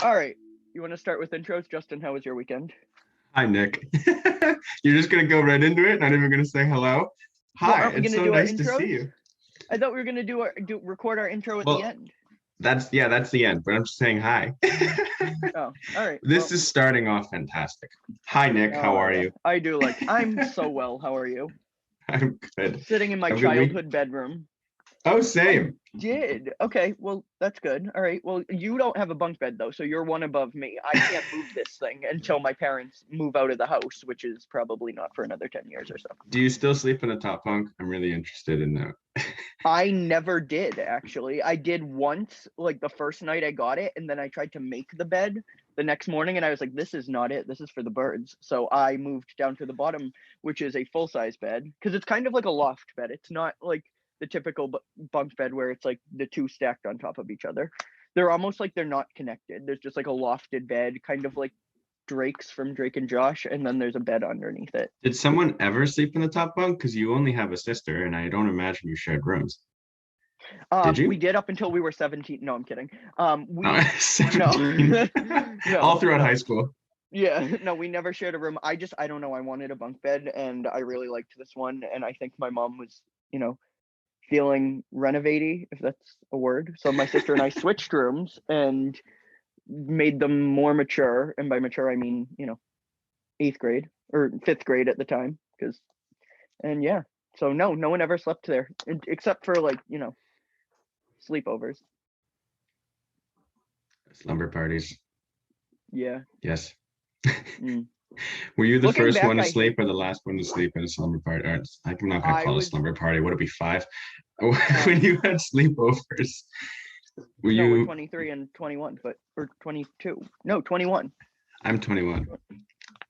All right. You want to start with intros? Justin, how was your weekend? Hi, Nick. You're just gonna go right into it, not even gonna say hello. Well, Hi, aren't we it's going to so do our nice to intros? see you. I thought we were going to record our intro at the Well, end. that's the end, but I'm just saying hi. Oh, all right. This Well, is starting off fantastic. Hi, Nick. How oh are yeah, you? I'm so well. How are you? I'm good. Sitting in my Have a good week. childhood bedroom. Oh, I same. did. Okay, well, that's good. All right. Well, you don't have a bunk bed though, so you're one above me. I can't move this thing until my parents move out of the house, which is probably not for another 10 years or so. Do you still sleep in a top bunk? I'm really interested in that. I never did actually. I did once, like the first night I got it, and then I tried to make the bed the next morning, and I was like, "This is not it. This is for the birds." So I moved down to the bottom, which is a full size bed, because it's kind of like a loft bed. It's not like the typical bunk bed where it's like the two stacked on top of each other. They're almost like they're not connected. There's just like a lofted bed, kind of like Drake's from Drake and Josh, and then there's a bed underneath it. Did someone ever sleep in the top bunk? Because you only have a sister, and I don't imagine you shared rooms. Did We you? did up until we were 17. No, I'm kidding. Oh, We no, 17. All no, throughout high no. school. Yeah, no, we never shared a room. I don't know. I wanted a bunk bed, and I really liked this one. And I think my mom was, feeling renovaty, if that's a word. So my sister and I switched rooms and made them more mature. And by mature, I mean, eighth grade or fifth grade at the time. And yeah, so no one ever slept there except for like, sleepovers. Slumber parties. Yeah. Yes. Mm. Were you the Looking first back, one to I sleep hate or the them. last one to sleep in a slumber party? Or I'm not going to I call it a was slumber party. Would it be five? When um you had sleepovers, were no, we're you? 23 and 21, but or 22. No, 21. I'm 21.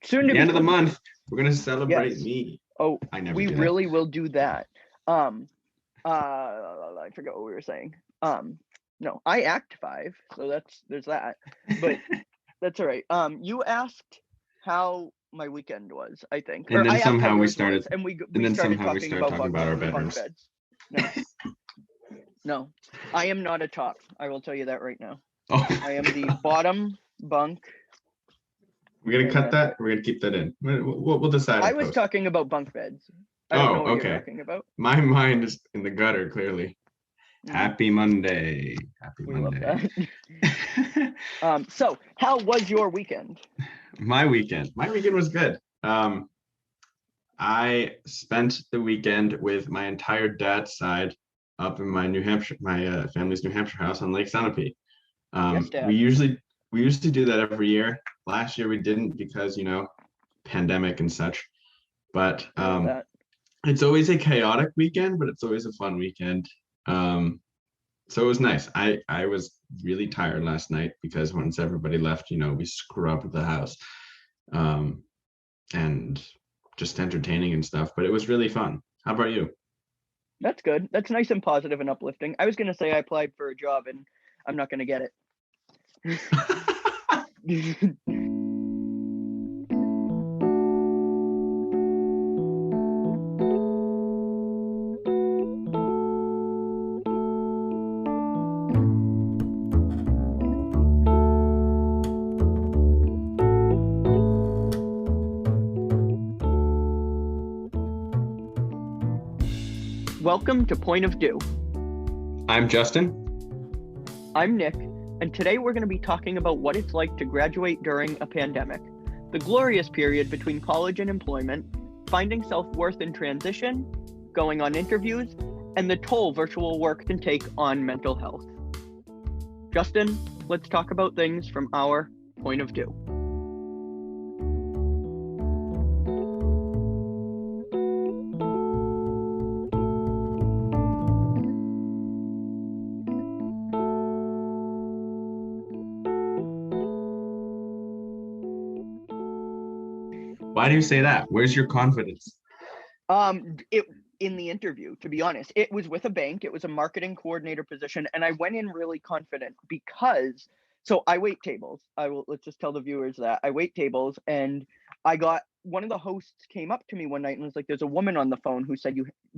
Soon to The be end of the 22. month, we're going to celebrate Yes. me. Oh, I never we do that. really will do that. Um I forgot what we were saying. No, I act 5, so there's that. But that's all right. You asked how my weekend was, I think. And Or then I asked how somehow we yours was, started, and we and we then started somehow we talking started about talking about our bunk bedrooms. beds. No. No. I am not a top. I will tell you that right now. Oh, I am the God. bottom bunk, We're going to and cut that's that. it. We're going to keep that in. We'll decide I in was post. talking about bunk beds. I don't know Oh, what you're okay. talking about. My mind is in the gutter, clearly. Mm, Happy Monday. Happy we love Monday. that. So how was your weekend? My weekend was good. I spent the weekend with my entire dad's side up in my New Hampshire, my family's New Hampshire house on Lake Sunapee. Yes, We Dad. usually do that every year. Last year we didn't because pandemic and such. But Feel that. it's always a chaotic weekend, but it's always a fun weekend. Um, so it was nice. I was really tired last night because once everybody left, we scrubbed the house. Um, and just entertaining and stuff. But it was really fun. How about you? That's good. That's nice and positive and uplifting. I was gonna say I applied for a job and I'm not gonna get it. Welcome to Point of View. I'm Justin. I'm Nick, and today we're going to be talking about what it's like to graduate during a pandemic, the glorious period between college and employment, finding self-worth in transition, going on interviews, and the toll virtual work can take on mental health. Justin, let's talk about things from our point of view. Why do you say that? Where's your confidence? It in the interview, to be honest, it was with a bank. It was a marketing coordinator position, and I went in really confident because so I wait tables. Let's just tell the viewers that I wait tables, and I got one of the hosts came up to me one night and was like, "There's a woman on the phone who said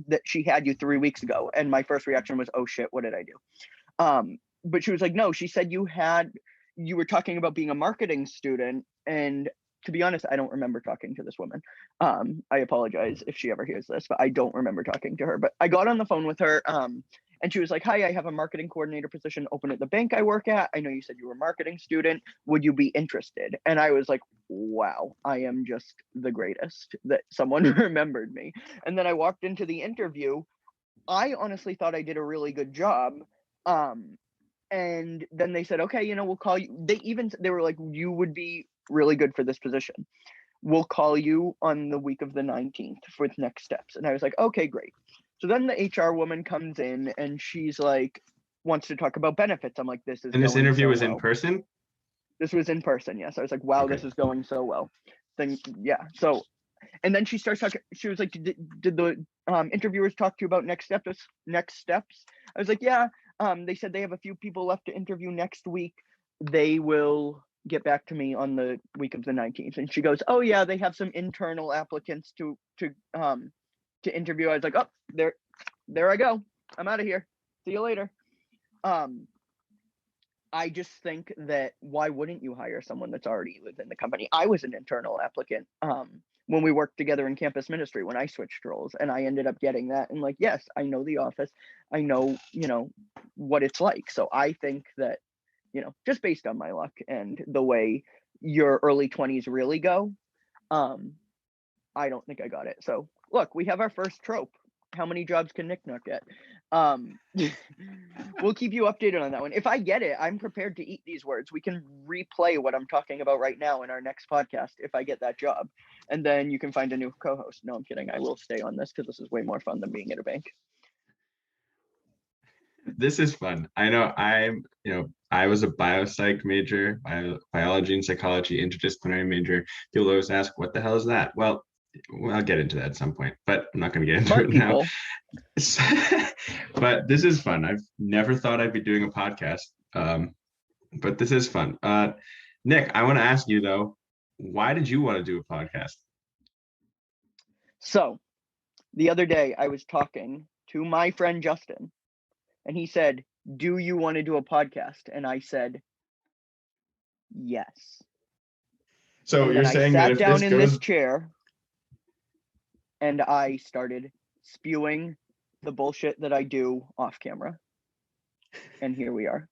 that she had you 3 weeks ago," and my first reaction was, "Oh shit, what did I do?" But she was like, "No, she said you were talking about being a marketing student, and to be honest, I don't remember talking to this woman. I apologize if she ever hears this, but I don't remember talking to her. But I got on the phone with her, and she was like, "Hi, I have a marketing coordinator position open at the bank I work at. I know you said you were a marketing student. Would you be interested?" And I was like, wow, I am just the greatest that someone remembered me. And then I walked into the interview. I honestly thought I did a really good job. And then they said, okay, we'll call you. They were like, you would be really good for this position. We'll call you on the week of the 19th for next steps. And I was like, okay, great. So then the HR woman comes in and she's like, wants to talk about benefits. I'm like, this is And this going interview so was in well. person? This was in person, yes. I was like, wow, Okay. this is going so well. Then, yeah. So, and then she starts talking. She was like, did the interviewers talk to you about next steps? I was like, yeah. They said they have a few people left to interview next week. They will get back to me on the week of the 19th. And she goes, oh yeah, they have some internal applicants to interview. I was like, oh, there I go. I'm out of here. See you later. I just think that why wouldn't you hire someone that's already within the company? I was an internal applicant when we worked together in campus ministry when I switched roles, and I ended up getting that. And like, yes, I know the office, I know what it's like. So I think that just based on my luck and the way your early 20s really go, I don't think I got it. So look, we have our first trope. How many jobs can Nick not get? We'll keep you updated on that one. If I get it, I'm prepared to eat these words. We can replay what I'm talking about right now in our next podcast if I get that job. And then you can find a new co-host. No, I'm kidding. I will stay on this because this is way more fun than being at a bank. This is fun. I know I was a biopsych major, biology and psychology interdisciplinary major. People always ask, what the hell is that? Well, I'll get into that at some point, but I'm not going to get into Smart it people. now. But this is fun. I've never thought I'd be doing a podcast, but this is fun. Nick, I want to ask you though, why did you want to do a podcast? So the other day I was talking to my friend Justin, and he said, do you want to do a podcast? And I said, yes. So and you're then I saying that sat if down this in goes, this chair and I started spewing the bullshit that I do off camera. And here we are.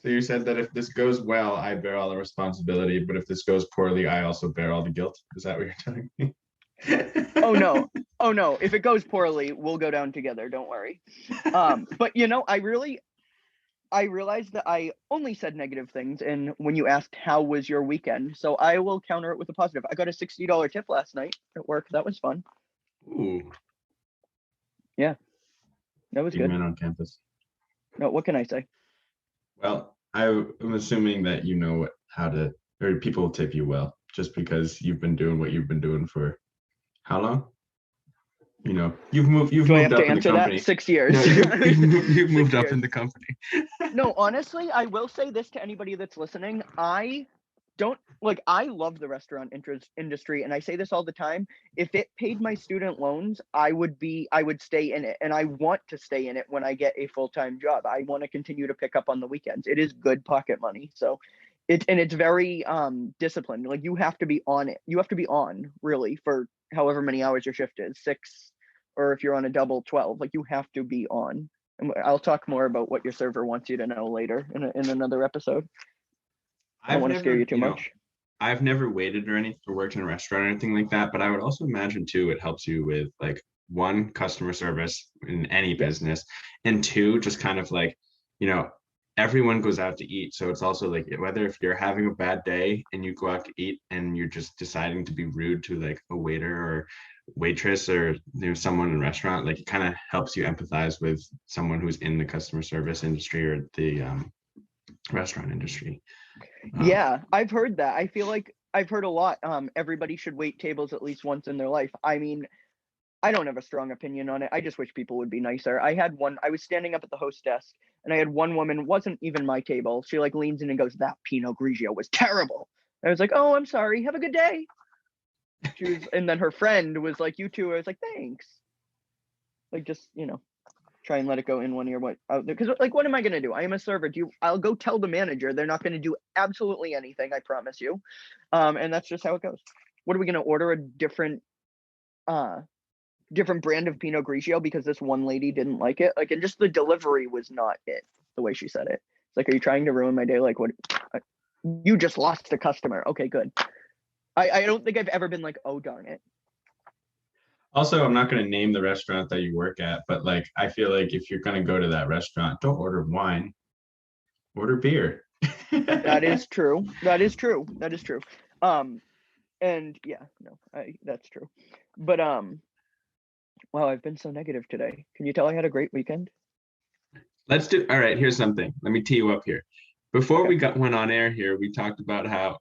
so you said that if this goes well, I bear all the responsibility, but if this goes poorly, I also bear all the guilt. Is that what you're telling me? Oh no. If it goes poorly, we'll go down together. Don't worry. But I realized that I only said negative things. And when you asked, how was your weekend? So I will counter it with a positive. I got a $60 tip last night at work. That was fun. Ooh. Yeah, that was Big good. man on campus. No, what can I say? Well, I'm assuming that you know or people tip you well, just because you've been doing what you've been doing for how long? You've Do I moved have to up in the answer that? company. 6 years. No, you've 6 moved up years. in the company. No, honestly, I will say this to anybody that's listening. I love the restaurant industry, and I say this all the time. If it paid my student loans, I would stay in it, and I want to stay in it when I get a full-time job. I want to continue to pick up on the weekends. It is good pocket money. So it's very disciplined. Like, you have to be on it. You have to be on really for however many hours your shift is, 6, or if you're on a double, 12. Like, you have to be on. And I'll talk more about what your server wants you to know later in another episode. I don't want to scare you too much. I've never waited or worked in a restaurant or anything like that, but I would also imagine too, it helps you with like, one, customer service in any business, and two, just kind of like, everyone goes out to eat. So it's also like, whether if you're having a bad day and you go out to eat and you're just deciding to be rude to like a waiter or waitress or someone in a restaurant, like it kind of helps you empathize with someone who's in the customer service industry or the restaurant industry. Yeah, I've heard that. I feel like I've heard a lot. Everybody should wait tables at least once in their life. I mean, I don't have a strong opinion on it. I just wish people would be nicer. I was standing up at the host desk, and I had one woman, wasn't even my table. She like leans in and goes, that Pinot Grigio was terrible. I was like, oh, I'm sorry. Have a good day. And then her friend was like, you too. I was like, thanks. Like, just, try and let it go in one ear, what out there. Because like, what am I gonna do? I am a server. I'll go tell the manager. They're not gonna do absolutely anything. I promise you. And that's just how it goes. What are we gonna order? A different brand of Pinot Grigio because this one lady didn't like it. Like, and just the delivery was not it. The way she said it. It's like, are you trying to ruin my day? Like, what? You just lost a customer. Okay, good. I don't think I've ever been like, oh darn it. Also, I'm not going to name the restaurant that you work at, but like, I feel like if you're going to go to that restaurant, don't order wine, order beer. That is true. That is true. That is true. And yeah, no, that's true. But wow, I've been so negative today. Can you tell I had a great weekend? All right, here's something. Let me tee you up here. Before we went on air here, we talked about how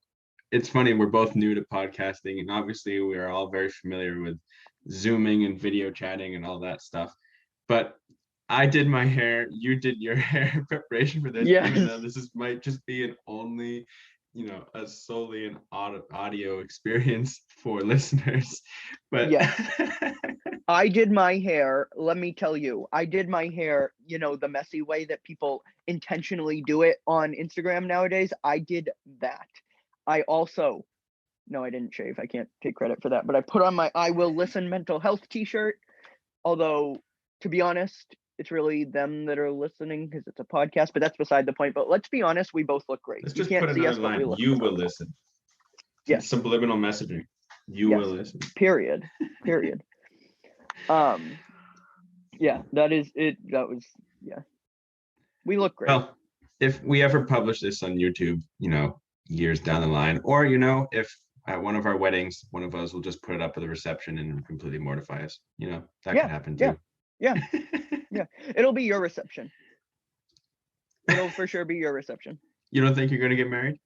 it's funny, we're both new to podcasting, and obviously we are all very familiar with Zooming and video chatting and all that stuff. But I did my hair, you did your hair in preparation for this, even though this might just be an only, a solely an audio experience for listeners. But I did my hair, let me tell you, I did my hair, the messy way that people intentionally do it on Instagram nowadays. I did that. I also, no, I didn't shave. I can't take credit for that. But I put on my I Will Listen mental health t-shirt. Although, to be honest, it's really them that are listening because it's a podcast. But that's beside the point. But let's be honest, we both look great. Let's just put another line. You will listen. Yes. Subliminal messaging. You will listen. Period. Yeah, that is it. That was, yeah. We look great. Well, if we ever publish this on YouTube, years down the line, or if at one of our weddings one of us will just put it up at the reception and completely mortify us, that could happen too. Yeah It'll be your reception. It'll for sure be your reception. You don't think you're going to get married?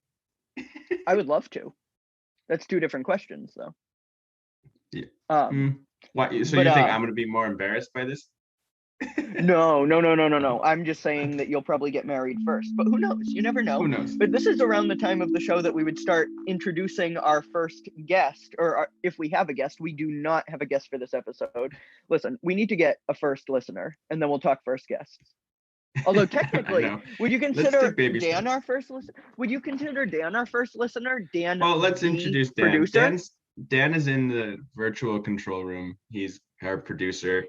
I would love to. That's two different questions though. Why, so you think I'm going to be more embarrassed by this? No. I'm just saying that you'll probably get married first, but who knows? You never know. Who knows? But this is around the time of the show that we would start introducing our first guest, or if we have a guest. We do not have a guest for this episode. Listen, we need to get a first listener, and then we'll talk first guests. Although technically, would you consider Dan our first listener? Would you consider Dan our first listener? Dan. Well, let's introduce Dan. Producer? Dan is in the virtual control room. He's our producer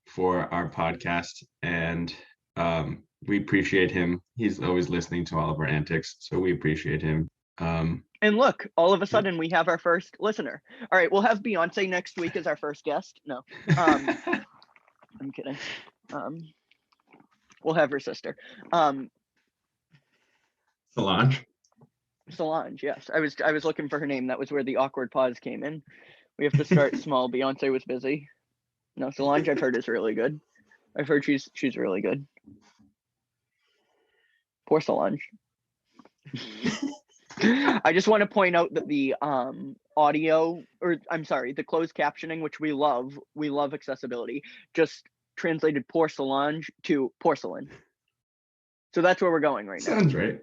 for our podcast, and we appreciate him. He's always listening to all of our antics, so we appreciate him. And look, all of a sudden we have our first listener. All right, we'll have Beyonce next week as our first guest. No, I'm kidding. We'll have her sister. Solange, yes. I was looking for her name. That was where the awkward pause came in. We have to start small. Beyonce was busy. No, Solange, I've heard is really good. I've heard she's really good. Poor Solange. I just want to point out that the audio, or I'm sorry, the closed captioning, which we love accessibility, just translated poor Solange to porcelain. So that's where we're going right now. Sounds right.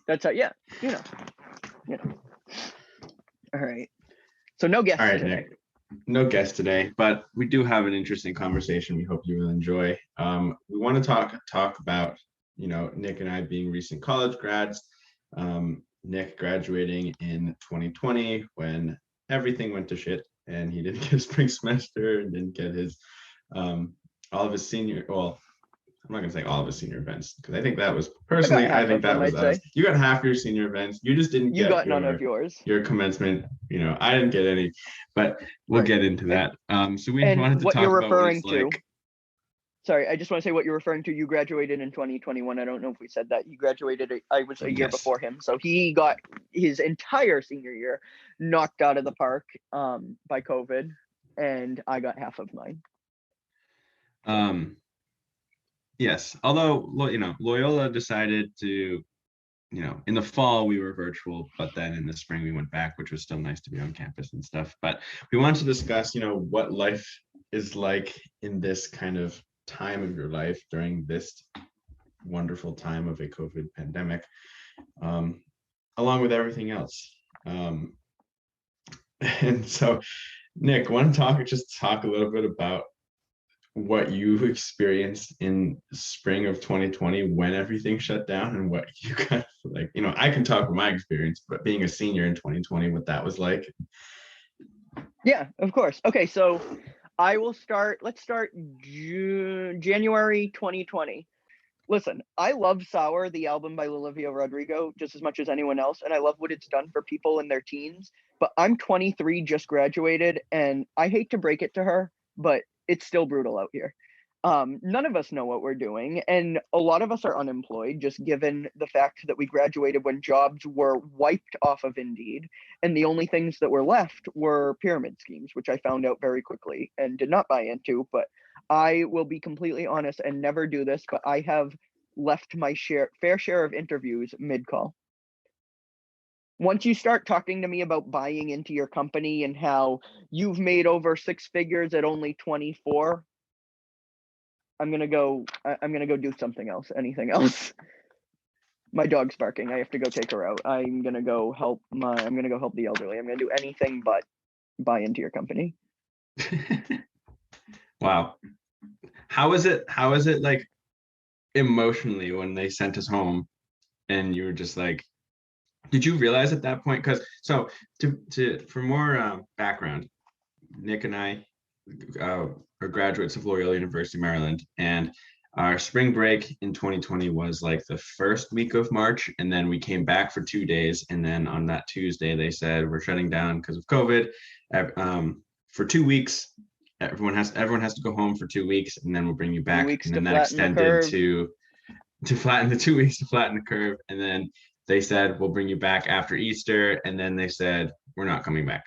That's how, yeah, All right. So no guests today. Nick. No guest today, but we do have an interesting conversation we hope you will enjoy. We want to talk about, Nick and I being recent college grads, Nick graduating in 2020 when everything went to shit and he didn't get a spring semester and didn't get his all of his senior, well, I'm not gonna say all of his senior events because I think that was personally, I think that was us. You got half your senior events. You just didn't get. You got none of yours. Your commencement. I didn't get any, but we'll get into that. So we wanted to talk about what it's like. Sorry, I just want to say what you're referring to. You graduated in 2021. I don't know if we said that. You graduated. I was a year before him, so he got his entire senior year knocked out of the park by COVID, and I got half of mine. Yes, although Loyola decided to, in the fall we were virtual, but then in the spring we went back, which was still nice to be on campus and stuff. But we wanted to discuss, what life is like in this kind of time of your life during this wonderful time of a COVID pandemic, along with everything else. And so, Nick, want to talk a little bit about what you experienced in spring of 2020 when everything shut down and what you got like, I can talk from my experience, but being a senior in 2020, what that was like. Yeah, of course. Okay, so I will start. Let's start January 2020. Listen, I love Sour, the album by Olivia Rodrigo, just as much as anyone else, and I love what it's done for people in their teens. But I'm 23, just graduated, and I hate to break it to her, but it's still brutal out here. None of us know what we're doing, and a lot of us are unemployed, just given the fact that we graduated when jobs were wiped off of Indeed, and the only things that were left were pyramid schemes, which I found out very quickly and did not buy into. But I will be completely honest and never do this, but I have left my fair share of interviews mid-call. Once you start talking to me about buying into your company and how you've made over six figures at only 24, I'm gonna go do something else, anything else. My dog's barking. I have to go take her out. I'm gonna go help the elderly. I'm gonna do anything but buy into your company. Wow. How is it like emotionally when they sent us home and you were just like, did you realize at that point? Because for more background, Nick and I are graduates of Loyola University, Maryland, and our spring break in 2020 was like the first week of March, and then we came back for 2 days, and then on that Tuesday they said we're shutting down because of COVID. For 2 weeks, everyone has to go home for 2 weeks, and then we'll bring you back. And then that extended to flatten the 2 weeks to flatten the curve, and then they said we'll bring you back after Easter, and then they said we're not coming back.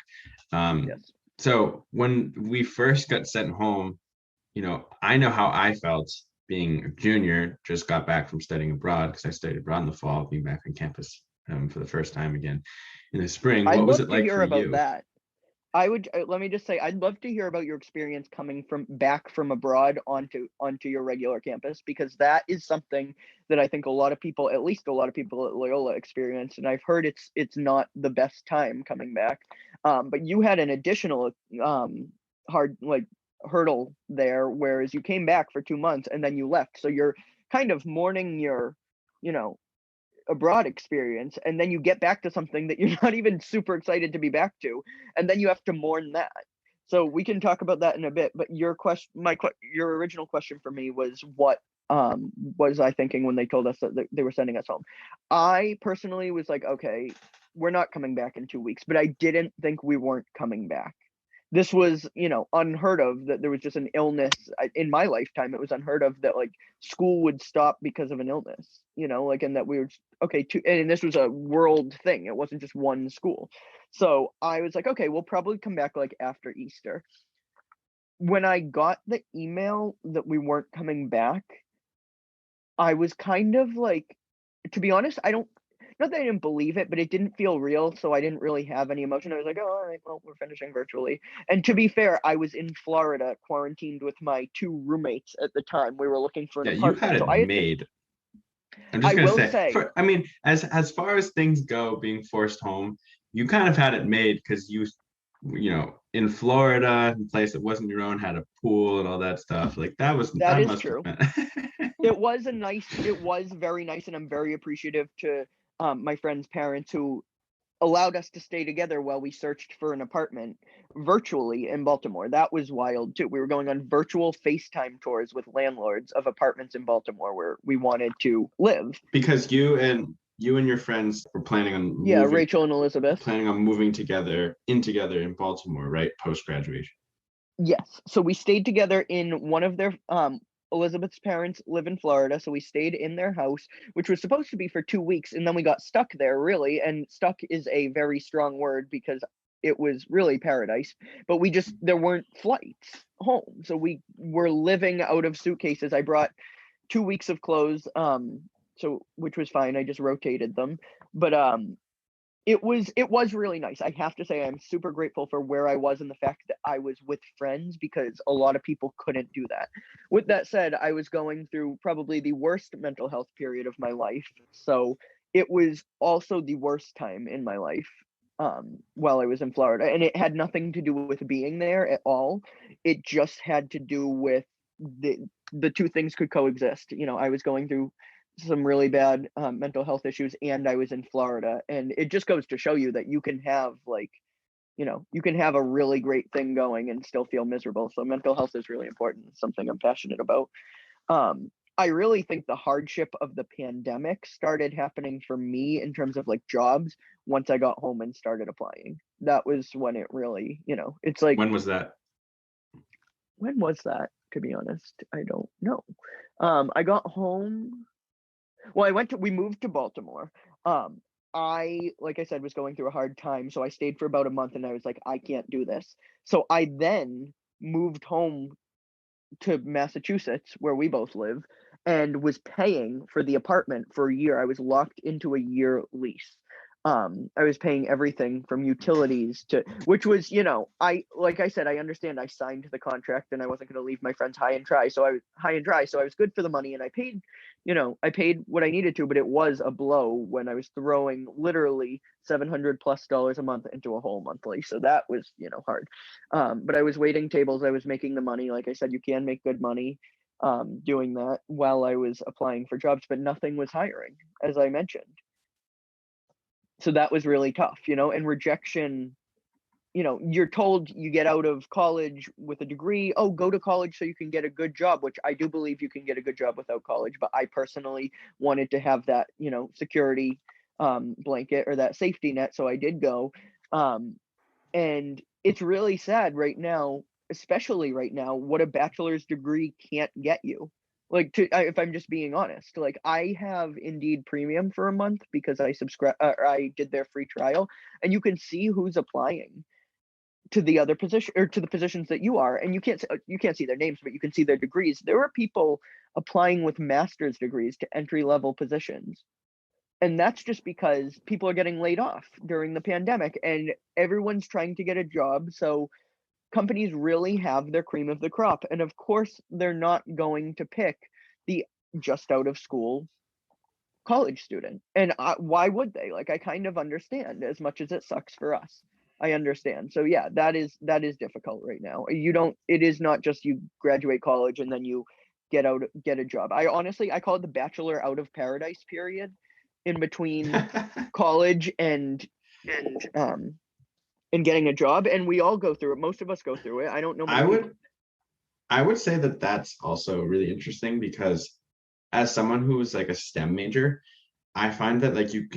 Yes. So when we first got sent home, I know how I felt being a junior, just got back from studying abroad because I studied abroad in the fall, being back on campus for the first time again in the spring. What was it like for you? That. Let me just say, I'd love to hear about your experience coming back from abroad onto your regular campus, because that is something that I think at least a lot of people at Loyola experience, and I've heard it's not the best time coming back. But you had an additional hurdle there, whereas you came back for 2 months and then you left, so you're kind of mourning your, abroad experience, and then you get back to something that you're not even super excited to be back to, and then you have to mourn that. So we can talk about that in a bit, but your original question for me was, what was I thinking when they told us that they were sending us home? I personally was like, okay, we're not coming back in 2 weeks, but I didn't think we weren't coming back. This was, unheard of, that there was just an illness. In my lifetime, it was unheard of that like school would stop because of an illness, and that we were okay. And this was a world thing. It wasn't just one school. So I was like, okay, we'll probably come back like after Easter. When I got the email that we weren't coming back, I was kind of like, to be honest, not that I didn't believe it, but it didn't feel real, so I didn't really have any emotion. I was like, oh, all right, well, we're finishing virtually. And to be fair, I was in Florida, quarantined with my two roommates at the time. We were looking for an apartment. You had it made. I'm just gonna say, I mean, as far as things go, being forced home, you kind of had it made because in Florida, a place that wasn't your own, had a pool and all that stuff. Like that is true. It was very nice, and I'm very appreciative to my friend's parents who allowed us to stay together while we searched for an apartment virtually in Baltimore. That was wild too. We were going on virtual FaceTime tours with landlords of apartments in Baltimore where we wanted to live. Because you and your friends were planning on Rachel and Elizabeth planning on moving together in Baltimore, right? Post graduation. Yes. So we stayed together in one of their Elizabeth's parents live in Florida, so we stayed in their house, which was supposed to be for 2 weeks, and then we got stuck there, really. And stuck is a very strong word because it was really paradise, but there weren't flights home, so we were living out of suitcases. I brought 2 weeks of clothes, which was fine. I just rotated them, but it was really nice. I have to say I'm super grateful for where I was and the fact that I was with friends, because a lot of people couldn't do that. With that said, I was going through probably the worst mental health period of my life. So it was also the worst time in my life while I was in Florida. And it had nothing to do with being there at all. It just had to do with the two things could coexist. You know, I was going through some really bad mental health issues, and I was in Florida, and it just goes to show you that you can have like, you know, you can have a really great thing going and still feel miserable. So mental health is really important. It's something I'm passionate about. I really think the hardship of the pandemic started happening for me in terms of like jobs once I got home and started applying. That was when it really, you know, it's like, When was that? when was that? To be honest, I don't know. I got home. Well, we moved to Baltimore. Um, like I said, was going through a hard time. So I stayed for about a month and I was like, I can't do this. So I then moved home to Massachusetts, where we both live, and was paying for the apartment for a year. I was locked into a year lease. I was paying everything from utilities to, which was, you know, like I said, I understand I signed the contract and I wasn't going to leave my friends high and dry. So I was high and dry. So I was good for the money and I paid, you know, I paid what I needed to, but it was a blow when I was throwing literally $700+ a month into a hole monthly. So that was, you know, hard. But I was waiting tables. I was making the money. Like I said, you can make good money doing that while I was applying for jobs, but nothing was hiring, as I mentioned. So that was really tough, you know, and rejection, you know, you're told you get out of college with a degree, oh, go to college so you can get a good job, which I do believe you can get a good job without college, but I personally wanted to have that, you know, security blanket or that safety net, so I did go. And it's really sad right now, especially right now, what a bachelor's degree can't get you. Like, if I'm just being honest, like I have Indeed Premium for a month because I subscribe, or I did their free trial, and you can see who's applying to the other position or to the positions that you are, and you can't see their names, but you can see their degrees. There are people applying with master's degrees to entry level positions, and that's just because people are getting laid off during the pandemic, and everyone's trying to get a job. So companies really have their cream of the crop. And of course, they're not going to pick the just out of school college student. And why would they? Like, I kind of understand, as much as it sucks for us. I understand. So yeah, that is difficult right now. It is not just you graduate college and then you get a job. I call it the bachelor out of paradise period in between college and and getting a job, and we all go through it. Most of us go through it. I don't know many I people. would say that that's also really interesting because as someone who is like a STEM major, I find that like you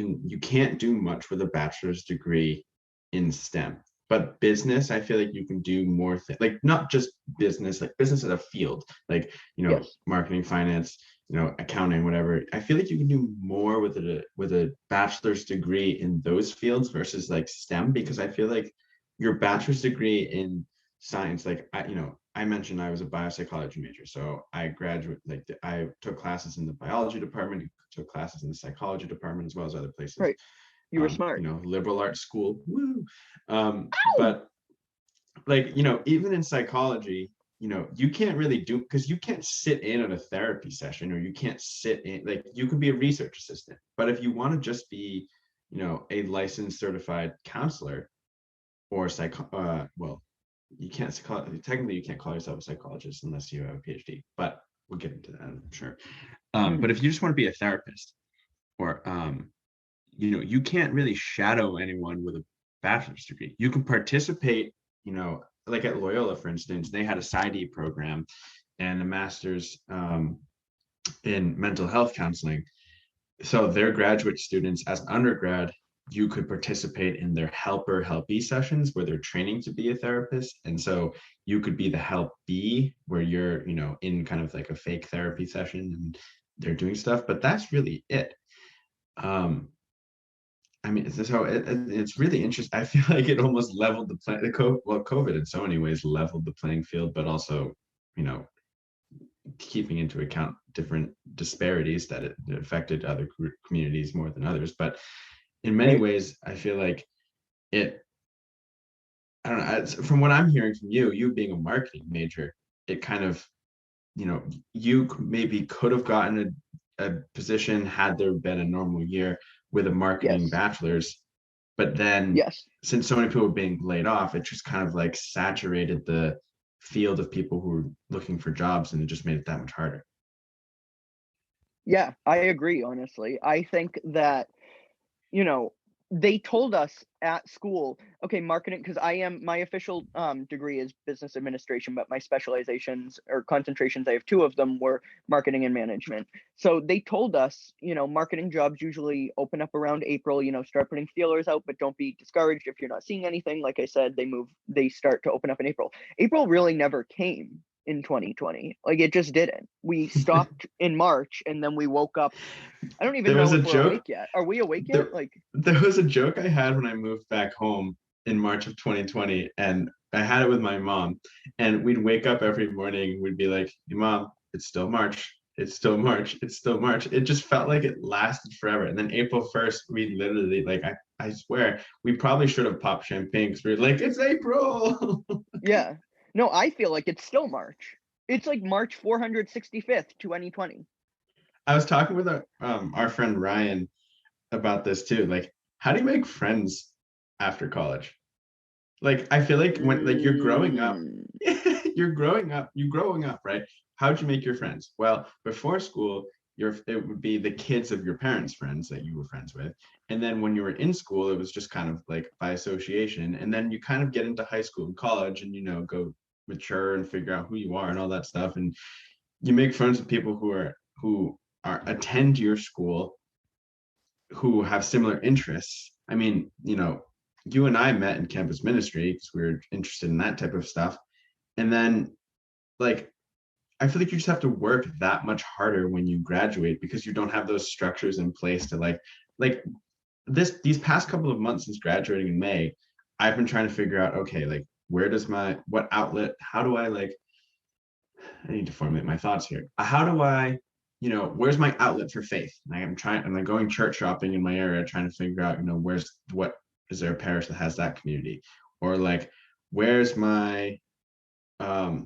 can't do much with a bachelor's degree in STEM. But business, I feel like you can do more things, like not just business, like business as a field, like, you know, Yes. marketing, finance, you know, accounting, whatever. I feel like you can do more with a bachelor's degree in those fields versus like STEM, because I feel like your bachelor's degree in science, like I mentioned I was a biopsychology major, so I took classes in the biology department, took classes in the psychology department, as well as other places. Right. You were smart. Liberal arts school, woo. But like, even in psychology, you can't really do, because you can't sit in on a therapy session, or you can't sit in, like, you could be a research assistant, but if you want to just be, a licensed certified counselor or well, you can't technically you can't call yourself a psychologist unless you have a PhD, but we'll get into that, I'm sure. But if you just want to be a therapist, or you can't really shadow anyone with a bachelor's degree. You can participate, like at Loyola, for instance, they had a PsyD program and a master's in mental health counseling. So their graduate students, as an undergrad, you could participate in their helpee sessions where they're training to be a therapist. And so you could be the helpee where you're, in kind of like a fake therapy session and they're doing stuff, but that's really it. I mean, so it's really interesting. I feel like it almost leveled the playing. COVID in so many ways leveled the playing field, but also, you know, keeping into account different disparities that it affected other communities more than others. But in many Right. ways, I feel like it. I don't know. From what I'm hearing from you being a marketing major, it kind of, you maybe could have gotten a position had there been a normal year with a marketing Yes. bachelor's, but then Yes. since so many people were being laid off, it just kind of like saturated the field of people who were looking for jobs, and it just made it that much harder. Yeah, I agree, honestly. I think that, you know, they told us at school, okay, marketing, because my official degree is business administration, but my specializations or concentrations, I have two of them, were marketing and management. So they told us, marketing jobs usually open up around April, start putting feelers out, but don't be discouraged if you're not seeing anything. Like I said, they start to open up in April. April really never came in 2020. Like, it just didn't. We stopped in March, and then we woke up. I don't even There was know a if we're joke. awake yet. Are we awake yet? There, Like, there was a joke I had when I moved back home in March of 2020, and I had it with my mom. And we'd wake up every morning and we'd be like, "Hey, Mom, it's still March. It's still March. It's still March." It just felt like it lasted forever. And then April 1st, we literally, like, I swear, we probably should have popped champagne because we were like, "It's April." yeah. No, I feel like it's still March. It's like March 465th, 2020. I was talking with our friend Ryan about this too. Like, how do you make friends after college? Like, I feel like when, like, you're growing up, Mm, you're growing up, right? How'd you make your friends? Well, before school, it would be the kids of your parents' friends that you were friends with. And then when you were in school, it was just kind of like by association. And then you kind of get into high school and college and, go mature and figure out who you are and all that stuff. And you make friends with people who are attend your school, who have similar interests. I mean, you and I met in campus ministry because we were interested in that type of stuff. And then, like, I feel like you just have to work that much harder when you graduate because you don't have those structures in place to like these past couple of months since graduating in May, I've been trying to figure out, okay, like, what outlet, how do I, like, I need to formulate my thoughts here. How do I, where's my outlet for faith? Like, I'm like going church shopping in my area, trying to figure out, what is there a parish that has that community? Or, like, where's my, I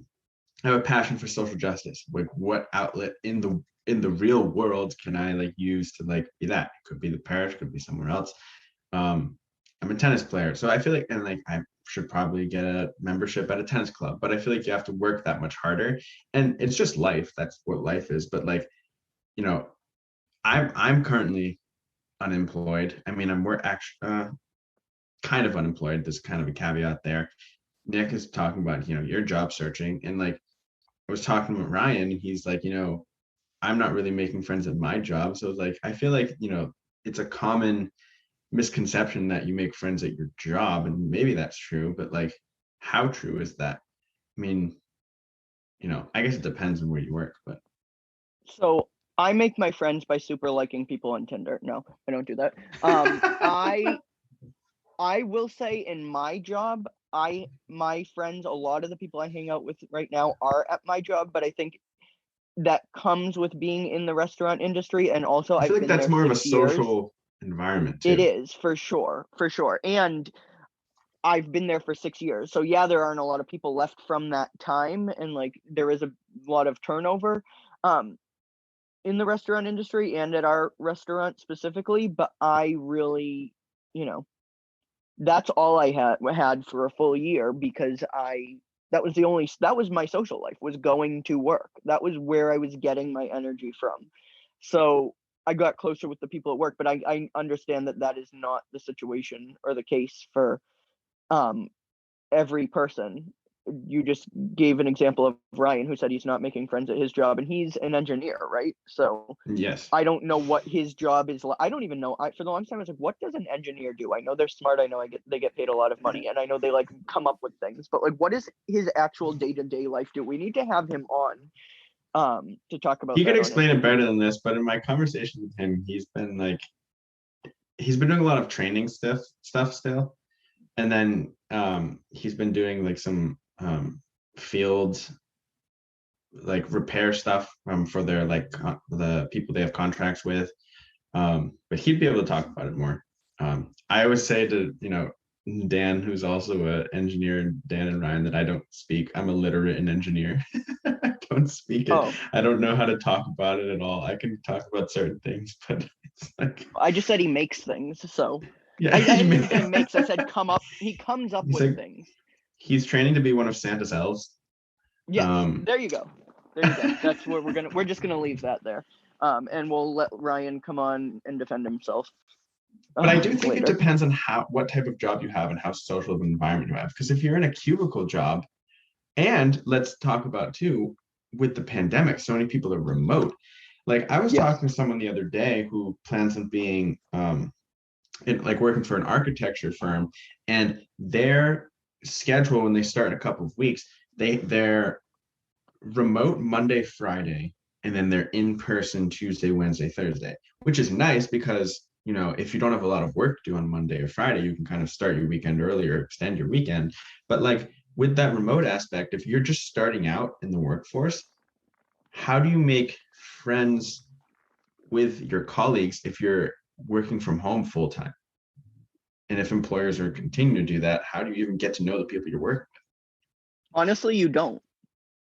have a passion for social justice. Like, what outlet in the real world can I, like, use to, like, be that? It could be the parish, could be somewhere else. Um, I'm a tennis player, so I feel like, and, like, I should probably get a membership at a tennis club, but I feel like you have to work that much harder, and it's just life. That's what life is. But, like, you know, I'm currently unemployed. I mean, we're actually kind of unemployed. There's kind of a caveat there. Nick is talking about, you're job searching, and, like, I was talking with Ryan, and he's like, I'm not really making friends at my job. So it's like, I feel like, it's a common misconception that you make friends at your job, and maybe that's true, but, like, how true is that? I mean, I guess it depends on where you work, but so I make my friends by super liking people on Tinder. No, I don't do that. I will say, in my job, my friends, a lot of the people I hang out with right now are at my job, but I think that comes with being in the restaurant industry, and also I feel I've like been that's there more of a 6 years. social environment It too. is, for sure, for sure. And I've been there for 6 years. So yeah, there aren't a lot of people left from that time, and, like, there is a lot of turnover um in the restaurant industry and at our restaurant specifically, but I really, you know, that's all I had for a full year, because that was my social life, was going to work. That was where I was getting my energy from. So I got closer with the people at work, but I understand that that is not the situation or the case for um every person. You just gave an example of Ryan, who said he's not making friends at his job, and he's an engineer, right? So Yes. I don't know what his job is like. I don't even know. For the longest time, I was like, what does an engineer do? I know they're smart. I know they get paid a lot of money, and I know they, like, come up with things. But, like, what is his actual day to day life do? We need to have him on to talk about He could that, explain honestly, it better because than this, but in my conversation with him, he's been doing a lot of training stuff still. And then he's been doing, like, some field, like, repair stuff for their, like, the people they have contracts with. But he'd be able to talk about it more. I always say to, Dan, who's also an engineer, Dan and Ryan, that I don't speak. I'm illiterate in engineer. I don't speak it. oh, I don't know how to talk about it at all. I can talk about certain things, but it's like, I just said he makes things. So yeah, I didn't even say makes. I said come up. He comes up he's with like, things. he's training to be one of Santa's elves. Yes, there you go. There you go. That's where we're just gonna leave that there. And we'll let Ryan come on and defend himself. But I do think it Later. depends on what type of job you have and how social of an environment you have. Because if you're in a cubicle job, and let's talk about too, with the pandemic, so many people are remote. Like I was Yes. talking to someone the other day who plans on being like working for an architecture firm, and their schedule when they start in a couple of weeks, they're remote Monday, Friday, and then they're in person Tuesday, Wednesday, Thursday, which is nice because if you don't have a lot of work to do on Monday or Friday, you can kind of start your weekend early or extend your weekend. But like with that remote aspect, if you're just starting out in the workforce, how do you make friends with your colleagues if you're working from home full time? And if employers are continuing to do that, how do you even get to know the people you're working with? Honestly, you don't.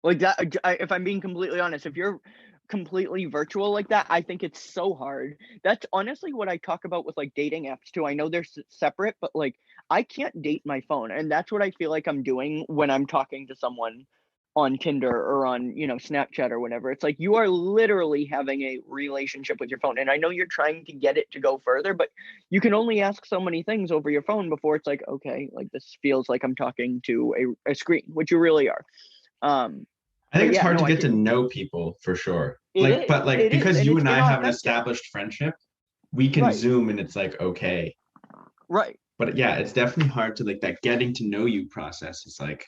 Like that, if I'm being completely honest, if you're completely virtual like that, I think it's so hard. That's honestly what I talk about with like dating apps too. I know they're separate, but like I can't date my phone. And that's what I feel like I'm doing when I'm talking to someone on Tinder or on, Snapchat or whatever. It's like you are literally having a relationship with your phone. And I know you're trying to get it to go further, but you can only ask so many things over your phone before it's like, okay, like this feels like I'm talking to a screen, which you really are. Um, I think but it's yeah, hard no, to I get to can. know people for sure. It Like, is. but like It is, because and you it's and I have an inauthentic. established friendship, we can Right. Zoom and it's like okay. Right. But yeah, it's definitely hard to like that getting to know you process. It's like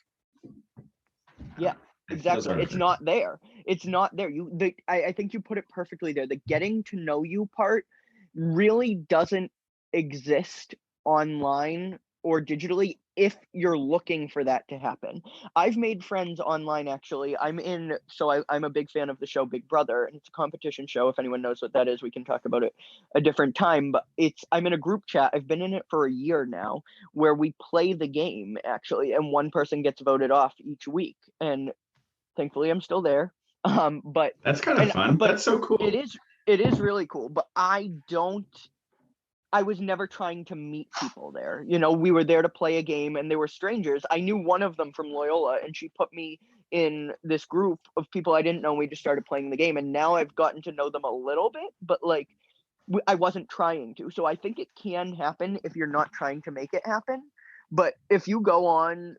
Yeah. it feels Exactly. It's artificial. not there. It's not there. I think you put it perfectly there. The getting to know you part really doesn't exist online or digitally if you're looking for that to happen. I've made friends online actually. I'm a big fan of the show Big Brother, and it's a competition show. If anyone knows what that is, we can talk about it a different time. But I'm in a group chat. I've been in it for a year now where we play the game actually, and one person gets voted off each week. And thankfully I'm still there. But That's kind of fun. but That's so it cool. is really cool. But I was never trying to meet people there. We were there to play a game and they were strangers. I knew one of them from Loyola and she put me in this group of people I didn't know. We just started playing the game and now I've gotten to know them a little bit, but like I wasn't trying to. So I think it can happen if you're not trying to make it happen. But if you go on,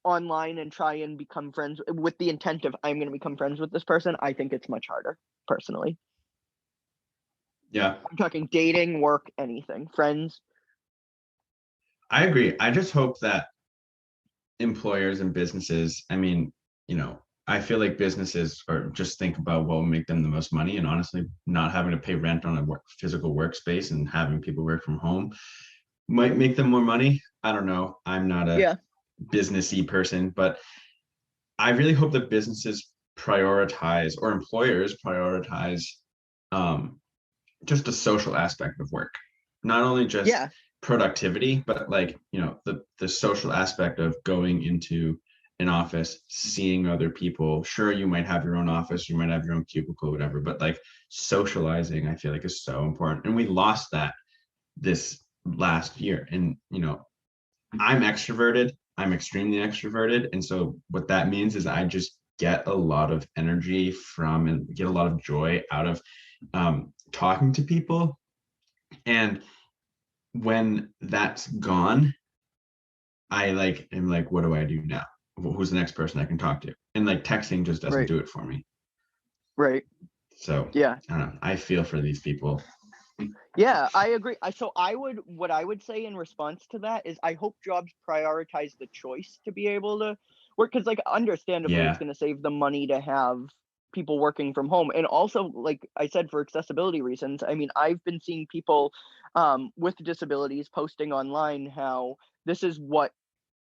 online and try and become friends with the intent of I'm going to become friends with this person, I think it's much harder personally. Yeah, I'm talking dating, work, anything, friends. I agree. I just hope that employers and businesses, I mean, I feel like businesses are just think about what will make them the most money. And honestly, not having to pay rent on a physical workspace and having people work from home might make them more money. I don't know. I'm not a Yeah. businessy person, but I really hope that businesses prioritize or employers prioritize um, just the social aspect of work, not only just Yeah. productivity, but like the social aspect of going into an office, seeing other people. Sure, you might have your own office, you might have your own cubicle, whatever, but like socializing, I feel like is so important, and we lost that this last year. And I'm extroverted. I'm extremely extroverted. And so what that means is I just get a lot of energy from and get a lot of joy out of talking to people. And when that's gone, I like am like, what do I do now? Who's the next person I can talk to? And like texting just doesn't Right. do it for me. Right. So Yeah. I don't know. I feel for these people. Yeah, I agree. What I would say in response to that is I hope jobs prioritize the choice to be able to work because like understandably it's Yeah. going to save them money to have people working from home. And also like I said for accessibility reasons, I mean I've been seeing people with disabilities posting online how this is what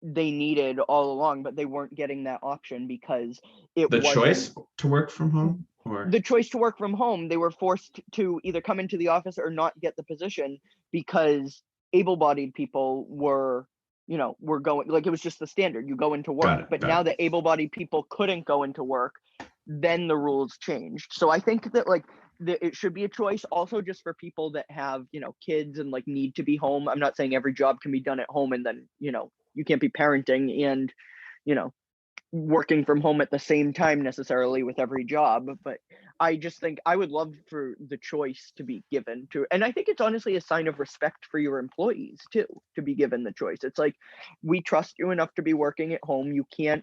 they needed all along, but they weren't getting that option because it The wasn't choice to work from home or the choice to work from home. They were forced to either come into the office or not get the position because able-bodied people were going, like it was just the standard, you go into work. got it, But got now it. that able-bodied people couldn't go into work, then the rules changed. So I think that like it should be a choice also just for people that have kids and like need to be home. I'm not saying every job can be done at home and then you can't be parenting and you know working from home at the same time necessarily with every job, but I just think I would love for the choice to be given to, and I think it's honestly a sign of respect for your employees too, to be given the choice. It's like, we trust you enough to be working at home.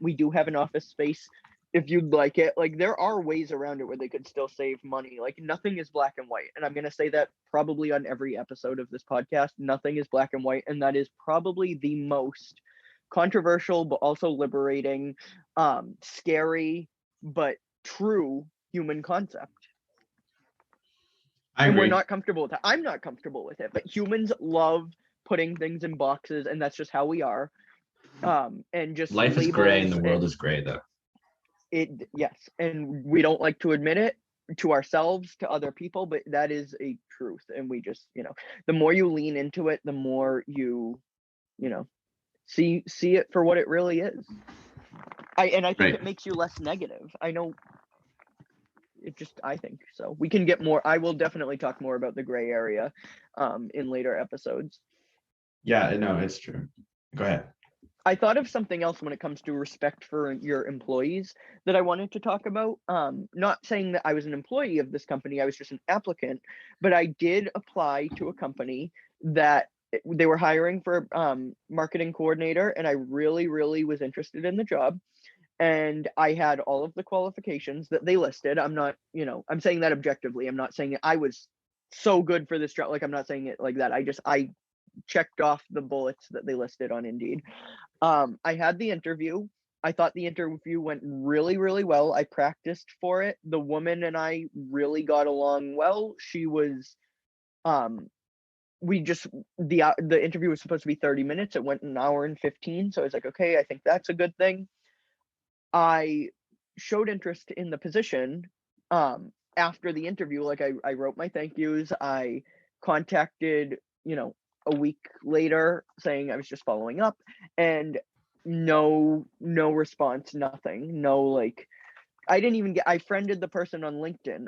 We do have an office space if you'd like it. Like, there are ways around it where they could still save money. Like, nothing is black and white. And I'm going to say that probably on every episode of this podcast, nothing is black and white. And that is probably the most controversial, but also liberating, scary, but true human concept. I And we're agree. not comfortable with it. I'm not comfortable with it, but humans love putting things in boxes, and that's just how we are. And just Life is gray and the labels, world and is gray, though. yes, and we don't like to admit it to ourselves, to other people, but that is a truth. And we just, the more you lean into it, the more you see it for what it really is. I think Right. it makes you less negative. I know I think so. We can get more. I will definitely talk more about the gray area in later episodes. Yeah, no, it's true. Go ahead. I thought of something else when it comes to respect for your employees that I wanted to talk about. Not saying that I was an employee of this company, I was just an applicant, but I did apply to a company that they were hiring for marketing coordinator, and I really, really was interested in the job. And I had all of the qualifications that they listed. I'm not, I'm saying that objectively. I'm not saying I was so good for this job. Like, I'm not saying it like that. I checked off the bullets that they listed on Indeed. I had the interview. I thought the interview went really, really well. I practiced for it. The woman and I really got along well. She was, the interview was supposed to be 30 minutes. It went an hour and 15. So I was like, okay, I think that's a good thing. I showed interest in the position after the interview. Like, I wrote my thank yous. I contacted, a week later saying I was just following up, and no response, nothing. No, like, I friended the person on LinkedIn.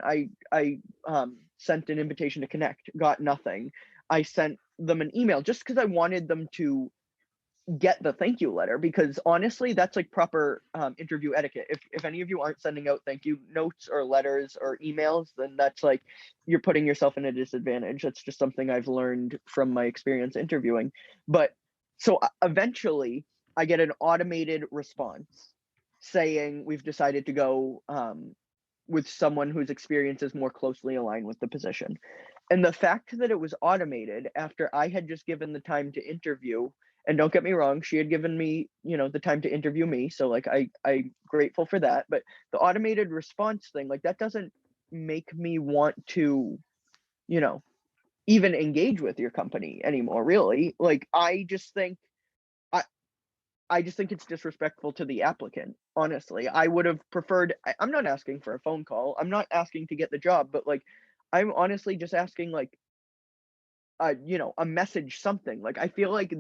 I sent an invitation to connect, got nothing. I sent them an email just because I wanted them to get the thank you letter, because honestly, that's like proper interview etiquette. If any of you aren't sending out thank you notes or letters or emails, then that's like, you're putting yourself in a disadvantage. That's just something I've learned from my experience interviewing. But so eventually I get an automated response saying we've decided to go with someone whose experience is more closely aligned with the position. And the fact that it was automated after I had just given the time to interview, and don't get me wrong, she had given me, the time to interview me. So like, I'm grateful for that. But the automated response thing, like, that doesn't make me want to, even engage with your company anymore, really. Like, I just think it's disrespectful to the applicant. Honestly, I would have preferred, I'm not asking for a phone call. I'm not asking to get the job, but like, I'm honestly just asking, like, a message, something. Like, I feel like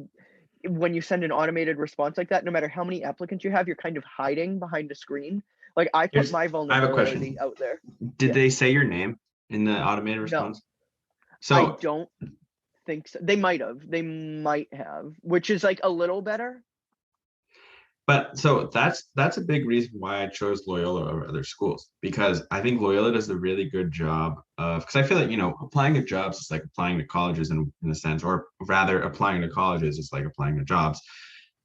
when you send an automated response like that, no matter how many applicants you have, you're kind of hiding behind a screen. Like, I put my I have a vulnerability question. out there. Did Yeah. they say your name in the automated No, response? I So, don't think so. They might have, which is like a little better. but so that's a big reason why I chose Loyola over other schools, because I think Loyola does a really good job of, because I feel like, applying to jobs is like applying to colleges in a sense, or rather applying to colleges is like applying to jobs.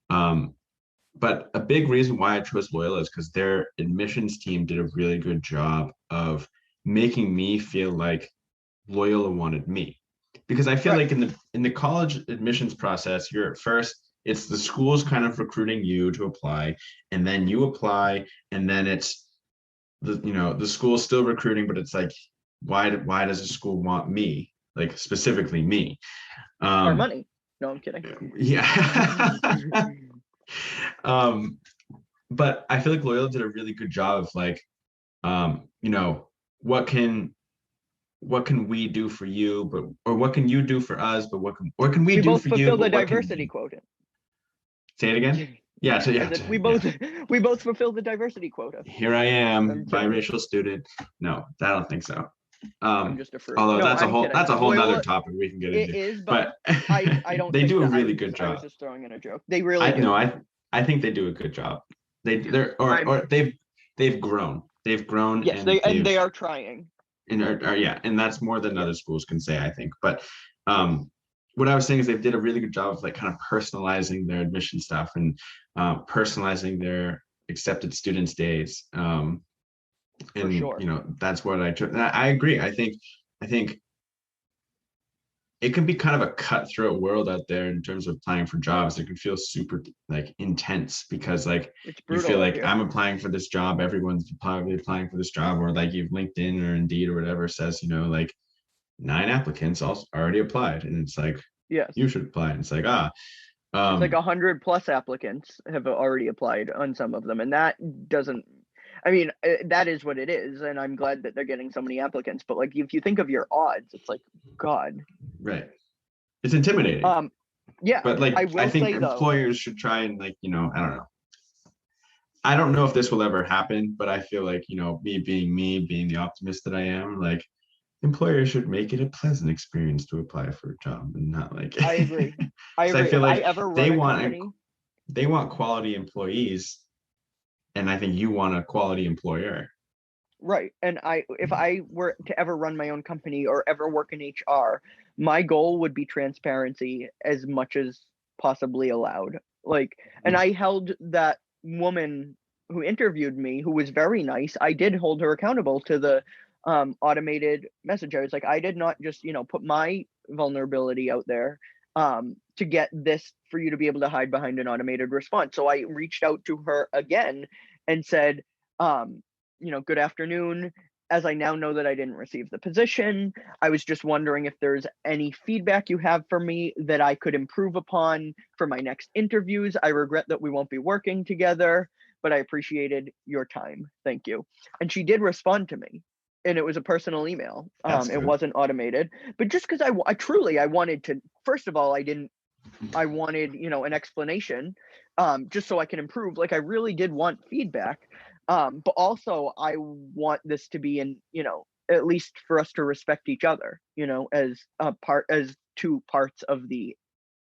But a big reason why I chose Loyola is because their admissions team did a really good job of making me feel like Loyola wanted me. Because I feel Right. like in the college admissions process, you're at first, it's the school's kind of recruiting you to apply, and then you apply, and then it's the school's still recruiting, but it's like, why does the school want me, like specifically me? Our money. No, I'm kidding. Yeah. But I feel like Loyola did a really good job of like, what can we do for you, but or what can you do for us, but what can we We do both for you, fulfill the but what can diversity you quota. say it again? Yeah, so I yeah, said we yeah. both fulfill the diversity quota. Here I am, I'm kidding. biracial student. No, I don't think so. I'm just a fruit. Although No, I'm kidding. that's a whole nother Loyola, topic we can get it into. is, but But I don't they think do a that really good I was job. just throwing in a joke. They really do. I think they do a good job. They've grown. They've grown Yes, and they are trying. yeah, and that's more than Yeah, other schools can say, I think. But what I was saying is they did a really good job of like kind of personalizing their admission stuff and personalizing their accepted students days. for And sure. that's what I took. I agree. I think it can be kind of a cutthroat world out there in terms of applying for jobs. It can feel super like intense because like It's you feel brutal out like here. I'm applying for this job, everyone's probably applying for this job, or like you've LinkedIn or Indeed or whatever says, like 9 applicants also already applied, and it's like Yes. you should apply. And it's like It's like um 100 plus applicants have already applied on some of them, and that doesn't. I mean, that is what it is, and I'm glad that they're getting so many applicants. But like, if you think of your odds, it's like, God. right, it's intimidating. Um, yeah, But I like I will think say though. employers should try and like, I don't know if this will ever happen, but I feel like, me being the optimist that I am, like employers should make it a pleasant experience to apply for a job and not like I agree. I because I agree. feel If I like ever they run a want company, they want quality employees, and I think you want a quality employer. right, and if I were to ever run my own company or ever work in HR, my goal would be transparency as much as possibly allowed. Like, and I held that woman who interviewed me, who was very nice, I did hold her accountable to the automated message. I was like, I did not just, put my vulnerability out there to get this for you to be able to hide behind an automated response. So I reached out to her again and said, good afternoon. As I now know that I didn't receive the position, I was just wondering if there's any feedback you have for me that I could improve upon for my next interviews. I regret that we won't be working together, but I appreciated your time. Thank you. And she did respond to me. And it was a personal email. That's It good. wasn't automated, but just because I wanted to. First of all, I wanted, an explanation, just so I can improve. Like I really did want feedback, but also I want this to be at least for us to respect each other, as two parts of the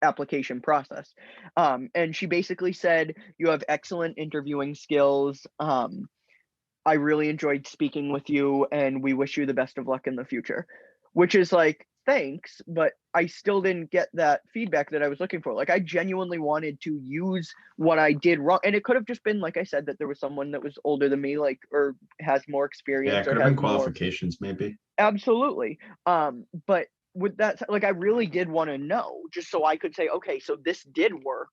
application process. And she basically said, "You have excellent interviewing skills. I really enjoyed speaking with you, and we wish you the best of luck in the future," which is like, thanks, but I still didn't get that feedback that I was looking for. Like, I genuinely wanted to use what I did wrong. And it could have just been, like I said, that there was someone that was older than me, like, or has more Yeah, experience it or could have been has more. qualifications maybe. Absolutely. But with that, like, I really did want to know just so I could say, okay, so this did work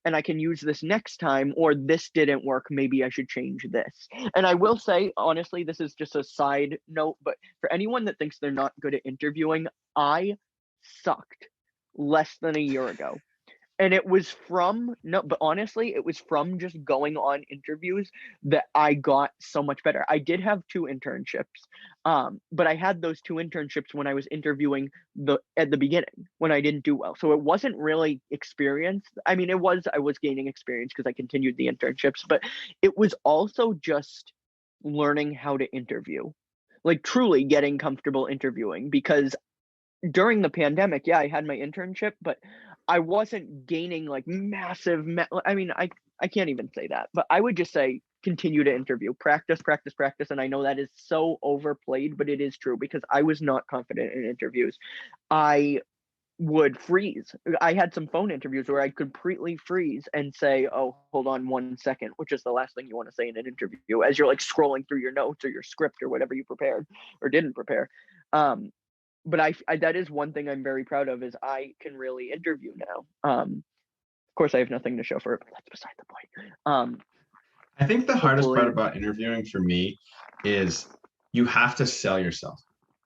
and I can use this next time, or this didn't work. Maybe I should change this. And I will say, honestly, this is just a side note, but for anyone that thinks they're not good at interviewing, I sucked less than a year ago. And it was from no, but honestly, it was from just going on interviews that I got so much better. I did have two internships, but I had those two internships when I was interviewing at the beginning when I didn't do well. So it wasn't really experience. I mean, I was gaining experience because I continued the internships, but it was also just learning how to interview, like truly getting comfortable interviewing because during the pandemic, yeah, I had my internship, but I wasn't gaining like massive. I mean, I can't even say that, but I would just say continue to interview, practice, practice, practice. And I know that is so overplayed, but it is true because I was not confident in interviews. I would freeze. I had some phone interviews where I completely freeze and say, "Oh, hold on 1 second," which is the last thing you want to say in an interview as you're like scrolling through your notes or your script or whatever you prepared or didn't prepare. Um, but I that is one thing I'm very proud of is I can really interview now. Of course, I have nothing to show for it, but that's beside the point. I think the hardest part Hopefully, about interviewing for me is you have to sell yourself.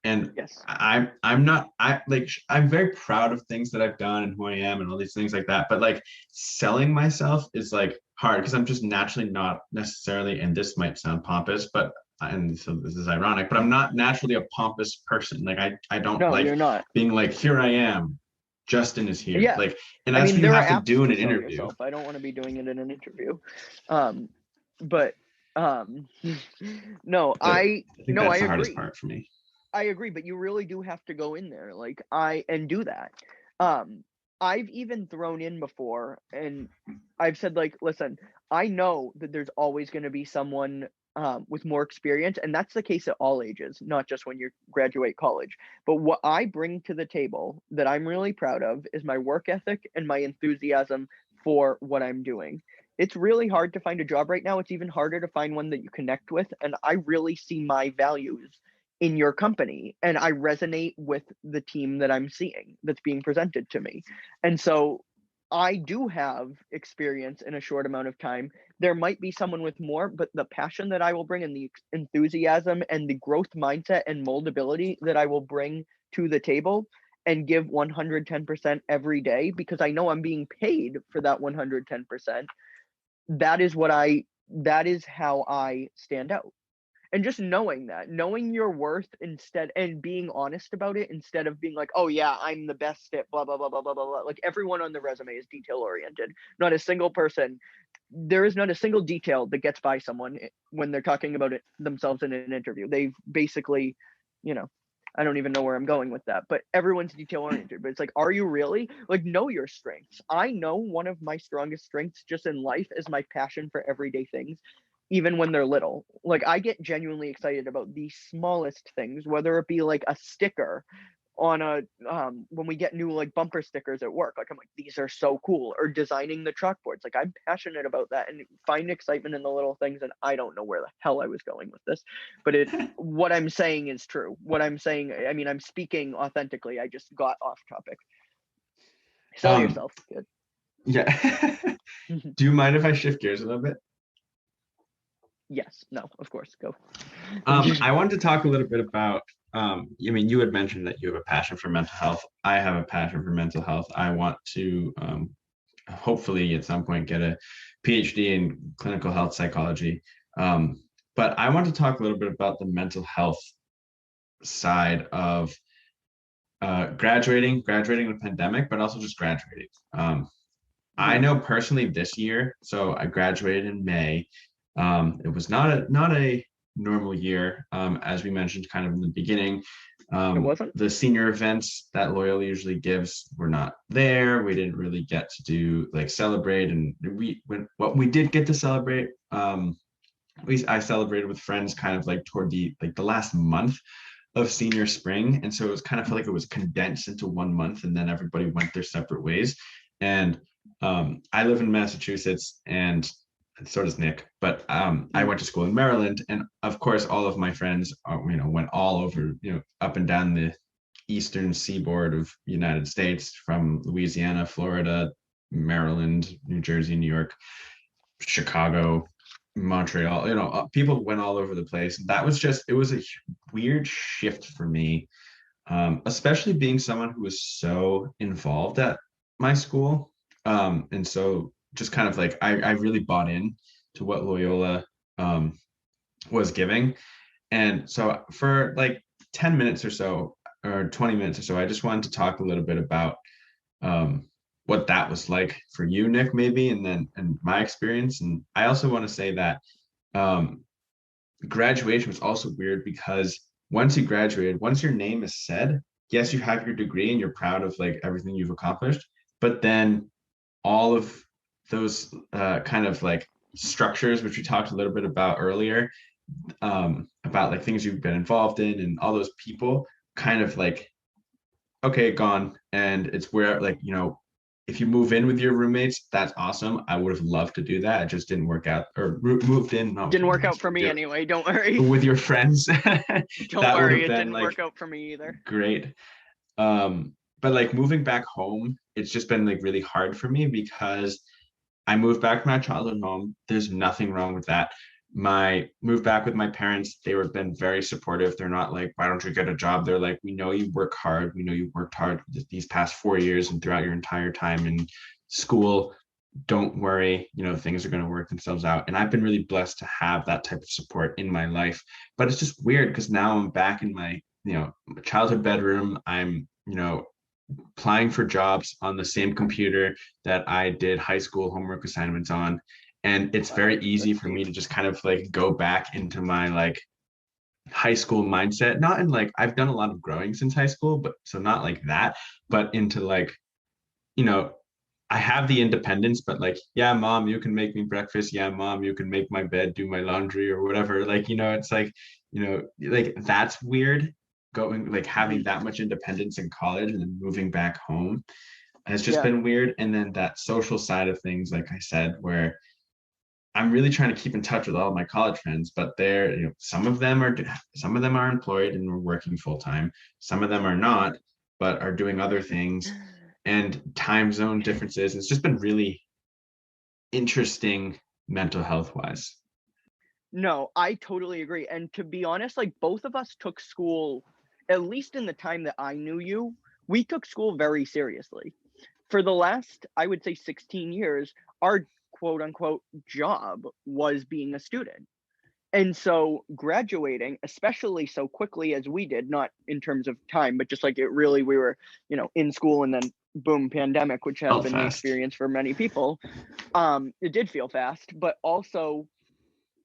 And yes, I'm not I like I'm very proud of things that I've done and who I am and all these things like that. But like selling myself is like hard because I'm just naturally not necessarily, and this might sound pompous, but and so this is ironic, but I'm not naturally a pompous person. Like I don't no, like you're not. being like, here I am, Justin is here. Yeah, Like, and I that's mean what you there are have to apps do in to an sell interview. yourself. I don't want to be doing it in an interview, um, but um, no, But I I think no, I that's the hardest agree. part for me. I agree, but you really do have to go in there, like I and do that. Um, I've even thrown in before, and I've said like, listen, I know that there's always going to be someone with more experience, and that's the case at all ages, not just when you graduate college. But what I bring to the table that I'm really proud of is my work ethic and my enthusiasm for what I'm doing. It's really hard to find a job right now. It's even harder to find one that you connect with. And I really see my values in your company, and I resonate with the team that I'm seeing that's being presented to me. And so I do have experience in a short amount of time. There might be someone with more, but the passion that I will bring and the enthusiasm and the growth mindset and moldability that I will bring to the table and give 110% every day, because I know I'm being paid for that 110%. That is what I that is how I stand out. And just knowing that, knowing your worth instead and being honest about it instead of being like, "Oh yeah, I'm the best at blah blah blah blah blah blah." Blah. Like everyone on the resume is detail oriented. Not a single person, there is not a single detail that gets by someone when they're talking about it themselves in an interview. They've basically, you know, I don't even know where I'm going with that, but everyone's detail oriented. But it's like, are you really? Like, know your strengths. I know one of my strongest strengths just in life is my passion for everyday things, even when they're little. Like, I get genuinely excited about the smallest things, whether it be like a sticker on a when we get new like bumper stickers at work. Like, I'm like, these are so cool. Or designing the chalkboards. Like, I'm passionate about that and find excitement in the little things. And I don't know where the hell I was going with this, but what I'm saying is true. What I'm saying, I mean, I'm speaking authentically. I just got off topic. Sell Um, yourself. Good. yeah. Do you mind if I shift gears a little bit? Yes. No, of course. Go. I wanted to talk a little bit about, I mean, you had mentioned that you have a passion for mental health. I have a passion for mental health. I want to hopefully at some point get a PhD in clinical health psychology. But I want to talk a little bit about the mental health side of graduating the pandemic, but also just graduating. I know personally this year, so I graduated in May. It was not a normal year, as we mentioned kind of in the beginning. It wasn't. The senior events that Loyola usually gives were not there. We didn't really get to do like celebrate, and what we did get to celebrate, at least I celebrated with friends kind of like toward the last month of senior spring, and so it was kind of like it was condensed into 1 month, and then everybody went their separate ways. And I live in Massachusetts, and so does Nick. But I went to school in Maryland, and of course, all of my friends, went all over, up and down the eastern seaboard of the United States, from Louisiana, Florida, Maryland, New Jersey, New York, Chicago, Montreal. People went all over the place. It was a weird shift for me, especially being someone who was so involved at my school. And so just kind of like I really bought in to what Loyola was giving. And so for like 10 minutes or so, or 20 minutes or so, I just wanted to talk a little bit about what that was like for you, Nick, maybe, and my experience. And I also want to say that um, graduation was also weird because once you graduated, once your name is said, yes, you have your degree and you're proud of like everything you've accomplished, but then all of those kind of like structures, which we talked a little bit about earlier, about like things you've been involved in and all those people kind of like, okay, gone. And it's where like, if you move in with your roommates, that's awesome. I would have loved to do that. It just didn't work out, or moved in, not with Didn't your work out roommates, for me anyway. Don't worry. with your friends. Don't That would worry. have It been didn't like work out for me either. great. But like moving back home, it's just been like really hard for me because I moved back to my childhood home. There's nothing wrong with that. My moved back with my parents. They were been very supportive. They're not like, why don't you get a job? They're like, we know you work hard. We know you worked hard these past 4 years and throughout your entire time in school. Don't worry, things are going to work themselves out. And I've been really blessed to have that type of support in my life. But it's just weird because now I'm back in my, childhood bedroom. I'm, applying for jobs on the same computer that I did high school homework assignments on. And it's very easy for me to just kind of like go back into my like high school mindset. Not in like, I've done a lot of growing since high school, but so not like that, but into like, you know, I have the independence, but like, yeah, mom, you can make me breakfast. Yeah, mom, you can make my bed, do my laundry or whatever. Like, it's like, like that's weird going, like having Mhm. that much independence in college and then moving back home has just Yeah. been weird. And then that social side of things, like I said, where I'm really trying to keep in touch with all of my college friends, but some of them are employed and are working full time. Some of them are not, but are doing other things and time zone differences. It's just been really interesting mental health wise. No, I totally agree. And to be honest, like both of us took school, at least in the time that I knew you, we took school very seriously. For the last, I would say 16 years, our quote unquote job was being a student. And so graduating, especially so quickly as we did, not in terms of time, but just like it really, we were, in school and then boom, pandemic, which has Felt been the fast. experience for many people. It did feel fast, but also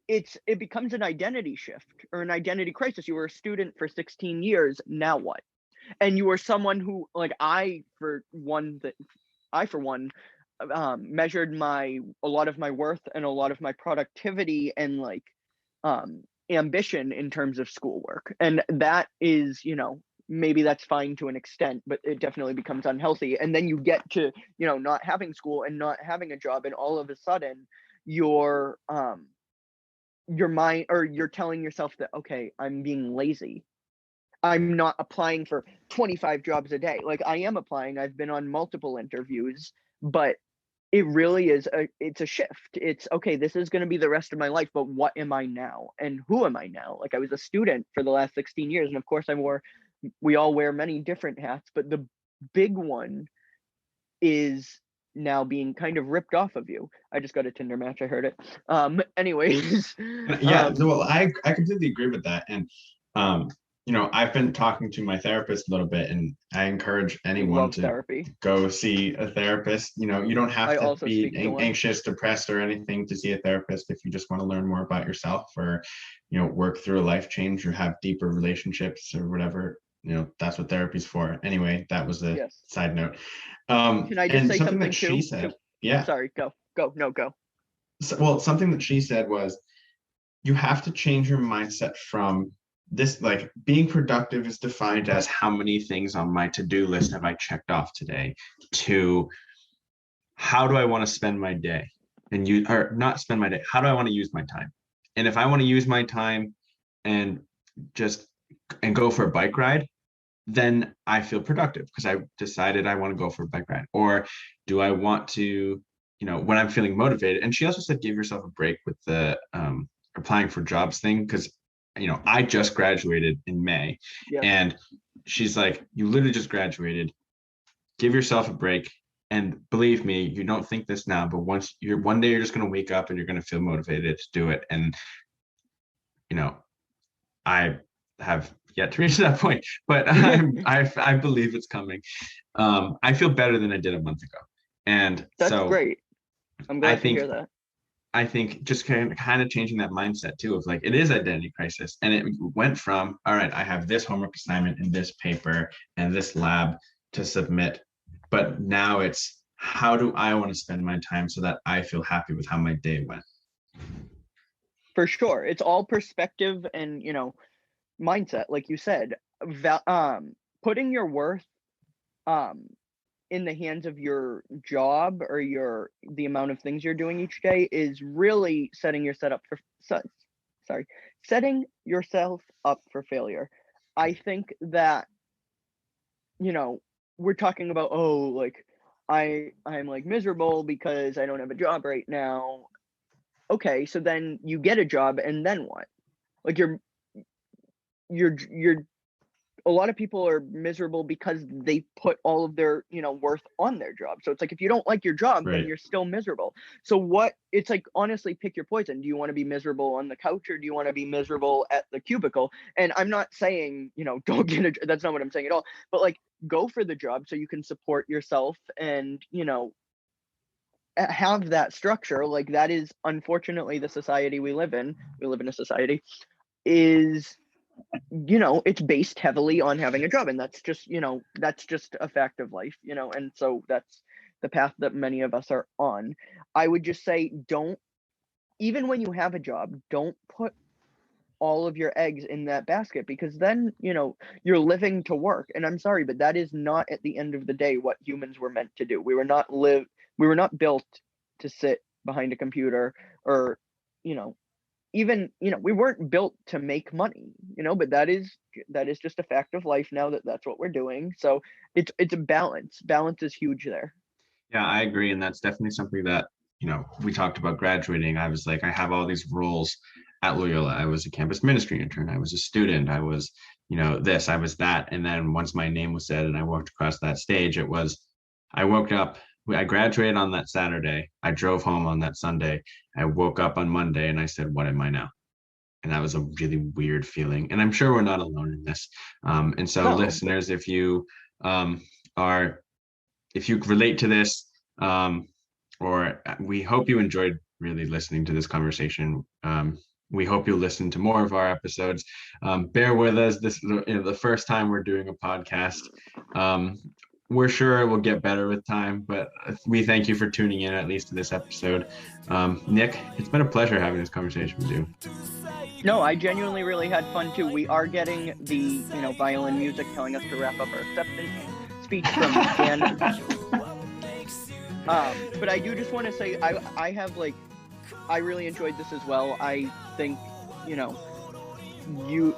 it becomes an identity shift or an identity crisis. You were a student for 16 years, now what? And you were someone who, like, I for one measured my a lot of my worth and a lot of my productivity and like ambition in terms of schoolwork, and that is, maybe that's fine to an extent, but it definitely becomes unhealthy. And then you get to, not having school and not having a job, and all of a sudden your your mind, or you're telling yourself that, okay, I'm being lazy, I'm not applying for 25 jobs a day. Like, I am applying, I've been on multiple interviews, but it really is it's a shift. It's okay, this is going to be the rest of my life, but what am I now and who am I now? Like, I was a student for the last 16 years, and of course we all wear many different hats, but the big one is now being kind of ripped off of you. I just got a Tinder match, I heard it. Anyways, Yeah, um well, I completely agree with that. And um, I've been talking to my therapist a little bit, and I encourage anyone love to therapy. go see a therapist. You don't have I to also be speak to one. anxious, depressed, or anything to see a therapist if you just want to learn more about yourself or, work through a life change or have deeper relationships or whatever. That's what therapy's for. Anyway, that was a Yes. side note. Can I just And say something that something she too? said, yeah. Sorry, go, no, go. Well, something that she said was you have to change your mindset from this, like being productive is defined as how many things on my to-do list have I checked off today, to how do I want to spend my day, and you or not spend my day, how do I want to use my time? And if I want to use my time and just and go for a bike ride, then I feel productive because I decided I want to go for a bike ride. Or do I want to, when I'm feeling motivated? And she also said, give yourself a break with the applying for jobs thing. Cause, I just graduated in May, Yes. and she's like, you literally just graduated, give yourself a break. And believe me, you don't think this now, but one day you're just going to wake up and you're going to feel motivated to do it. And, you know, I have yet to reach that point, but I believe it's coming. I feel better than I did a month ago, and That's so great. I'm I glad to hear think that. I think just kind of changing that mindset too of like it is identity crisis, and it went from all right, I have this homework assignment and this paper and this lab to submit, but now it's how do I want to spend my time so that I feel happy with how my day went. For sure. It's all perspective and, mindset, like you said. Putting your worth um in the hands of your job or the amount of things you're doing each day is really sorry, setting yourself up for failure. I think that, you know, we're talking about, oh, like I'm like miserable because I don't have a job right now. Okay, so then you get a job and then what? Like you're a lot of people are miserable because they put all of their, worth on their job. So it's like if you don't like your job, then Right. you're still miserable. So what it's like, honestly, pick your poison. Do you want to be miserable on the couch, or do you want to be miserable at the cubicle? And I'm not saying, don't get a that's not what I'm saying at all. But like, go for the job so you can support yourself and, have that structure. Like, that is unfortunately the society we live in. We live in a society is, it's based heavily on having a job, and that's just a fact of life, and so the path that many of us are on. I would just say, don't, even when you have a job, don't put all of your eggs in that basket, because then, you're living to work. And I'm sorry, but that is not at the end of the day what humans were meant to do. We were not built to sit behind a computer, or, even, we weren't built to make money, but that is just a fact of life now, that's what we're doing. So it's a balance. Balance is huge there. Yeah, I agree. And that's definitely something that, we talked about graduating. I was like, I have all these roles at Loyola. I was a campus ministry intern. I was a student. I was, this, I was that. And then once my name was said and I walked across that stage, I woke up, I graduated on that Saturday. I drove home on that Sunday. I woke up on Monday and I said, what am I now? And that was a really weird feeling. And I'm sure we're not alone in this. And so No. listeners, if you relate to this, or we hope you enjoyed really listening to this conversation. We hope you'll listen to more of our episodes. Bear with us. This is the first time we're doing a podcast. We're sure it will get better with time, but we thank you for tuning in, at least to this episode. Nick, it's been a pleasure having this conversation with you. No, I genuinely really had fun too. We are getting the, violin music telling us to wrap up our acceptance speech from Dan. But I do just want to say, I really enjoyed this as well. I think,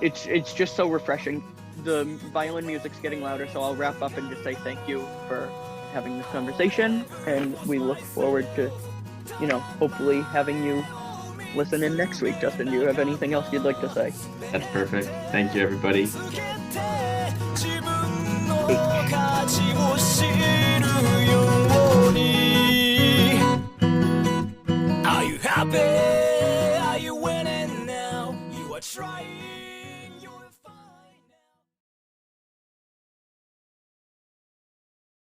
it's just so refreshing. The violin music's getting louder, so I'll wrap up and just say thank you for having this conversation, and we look forward to, hopefully having you listen in next week. Justin, do you have anything else you'd like to say? That's perfect. Thank you, everybody. H.